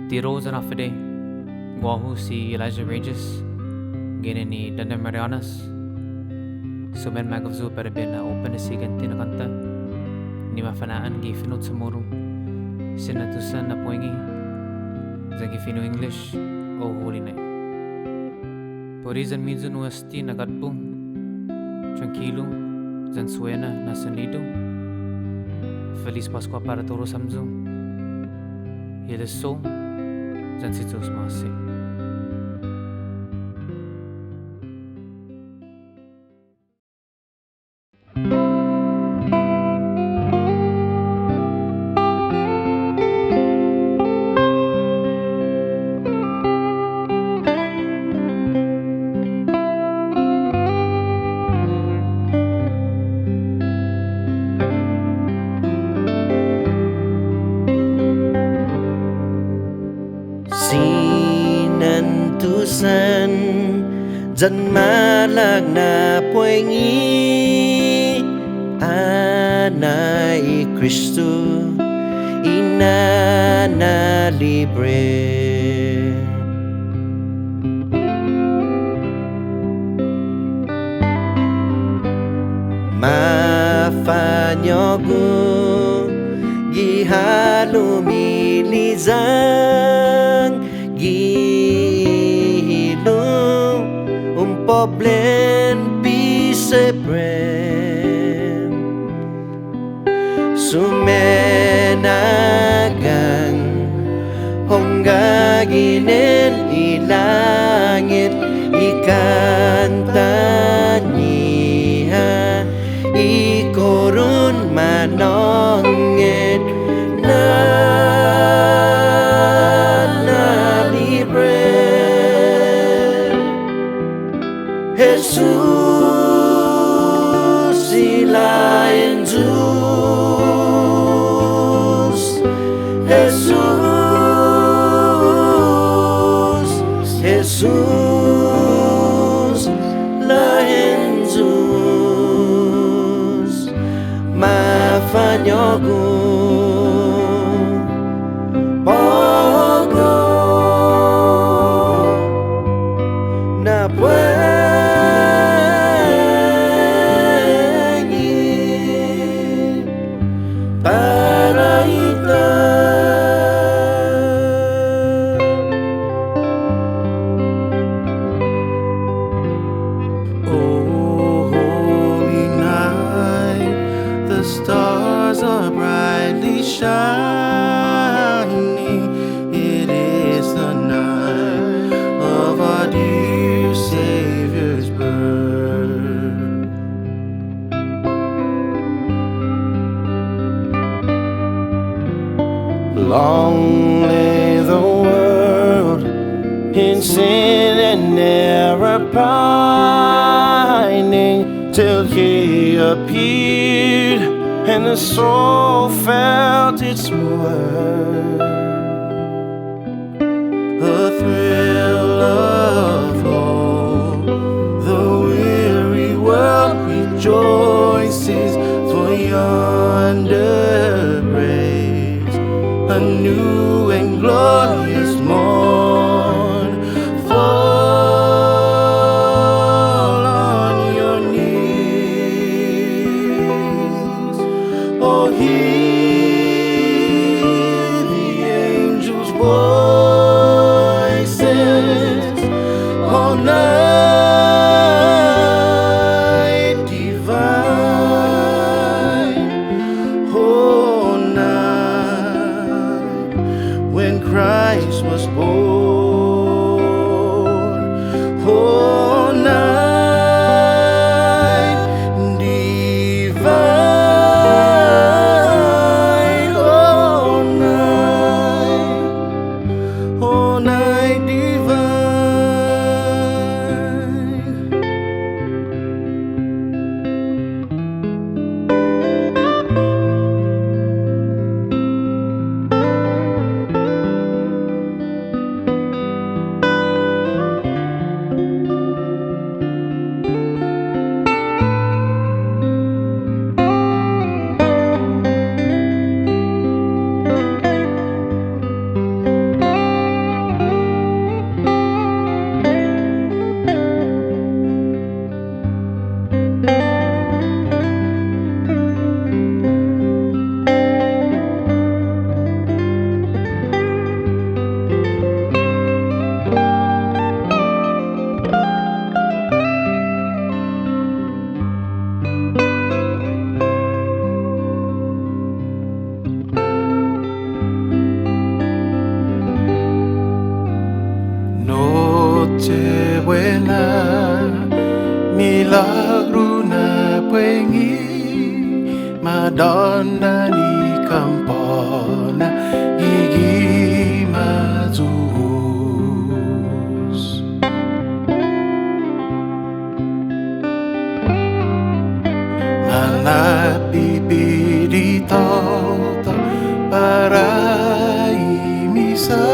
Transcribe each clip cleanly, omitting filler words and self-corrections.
Di Rose na fide, guahu si Elijah Regis, gini ni Danda Marianas. Sumen magavzu para bin na open na sigan tinakanta, ni mafanaan gi finut sa murong, sinatusan na poingi, zagi fino English, o holy night. Porizan minsan wasti nagatpong, tranquilo, zan suena nasa nido. Feliz Pascua para todos samzo. Y el sol, zan sitos masi. Sinantusan dyan malag na poingi Anay Kristo ina na libre Mafanyogo gihalumilizang gihilom poblen pisebrem sumenagang honggaginen ilangit ikantaniha ikorun manongit na libre Jesus ilain Zeus Jesus lain Zeus mafanyogo pogo na stars are brightly shining. It is the night of our dear Savior's birth. Long lay the world in sin and error pining, till He appeared and the soul felt its worth. A thrill of hope, the weary world rejoices, for yonder breaks a new and glorious morn. Fall on your knees, oh, hear the angels' voices all night divine, all night when Christ was born, all night divine, all night divine. donda ni kampona gigi mazus Malapipili toto para imisa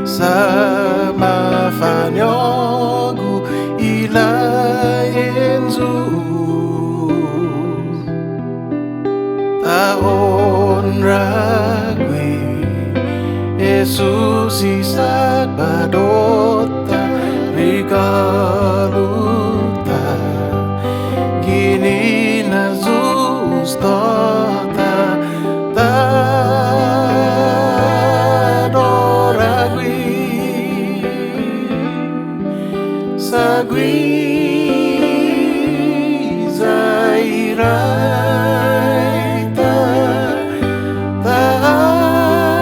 sa mafanyogu ilayenzu taon ragwi Jesus isat badota rigaluta gini na zustota dadoragwi sagwi zairaita dadoragwi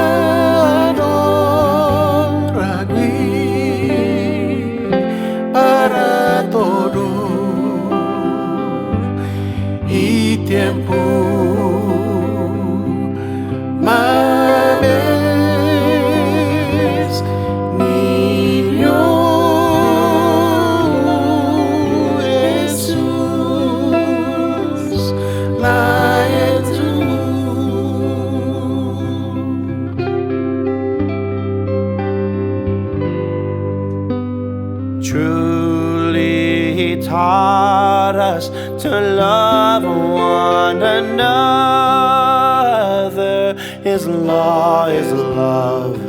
para todo y tiempo mames niño Jesús la Truly he taught us to love one another. His law is love,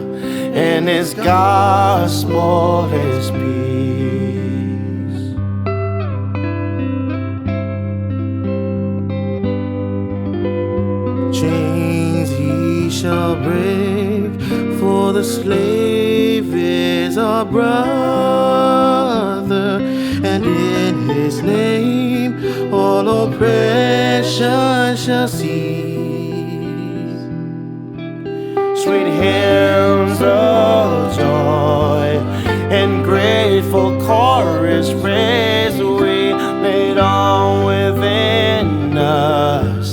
and his gospel is peace. Chains he shall break, for the slave is our brother, and in his name all oppression shall cease. Sweet hymns of joy and grateful chorus praise we laid on within us.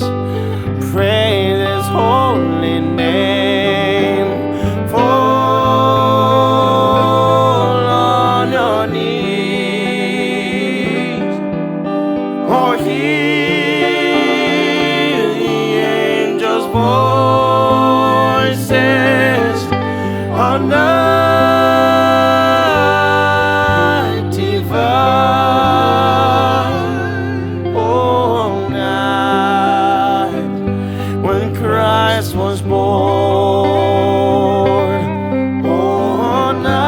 Praise his holy name. Fall on your knees, or hear the angels' voices on night divine. Oh, night when Christ was born. Oh, night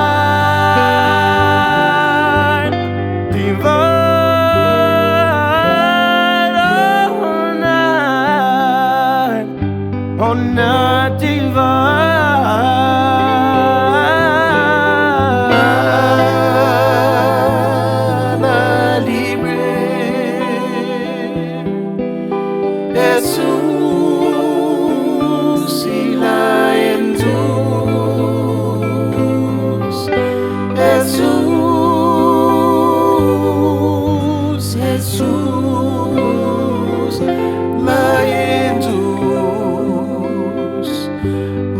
divine. Oh, night divine. Jesus, Jesus, la Jesús,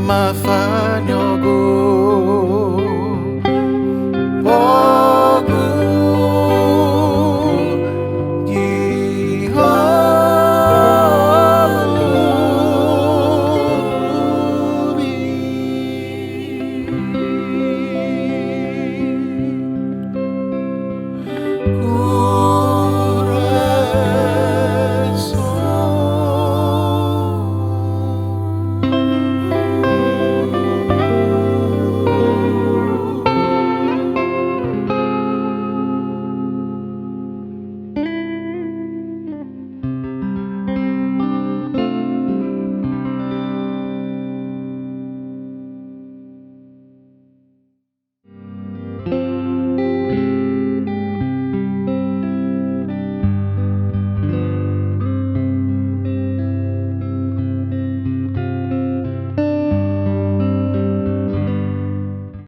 mafanyogo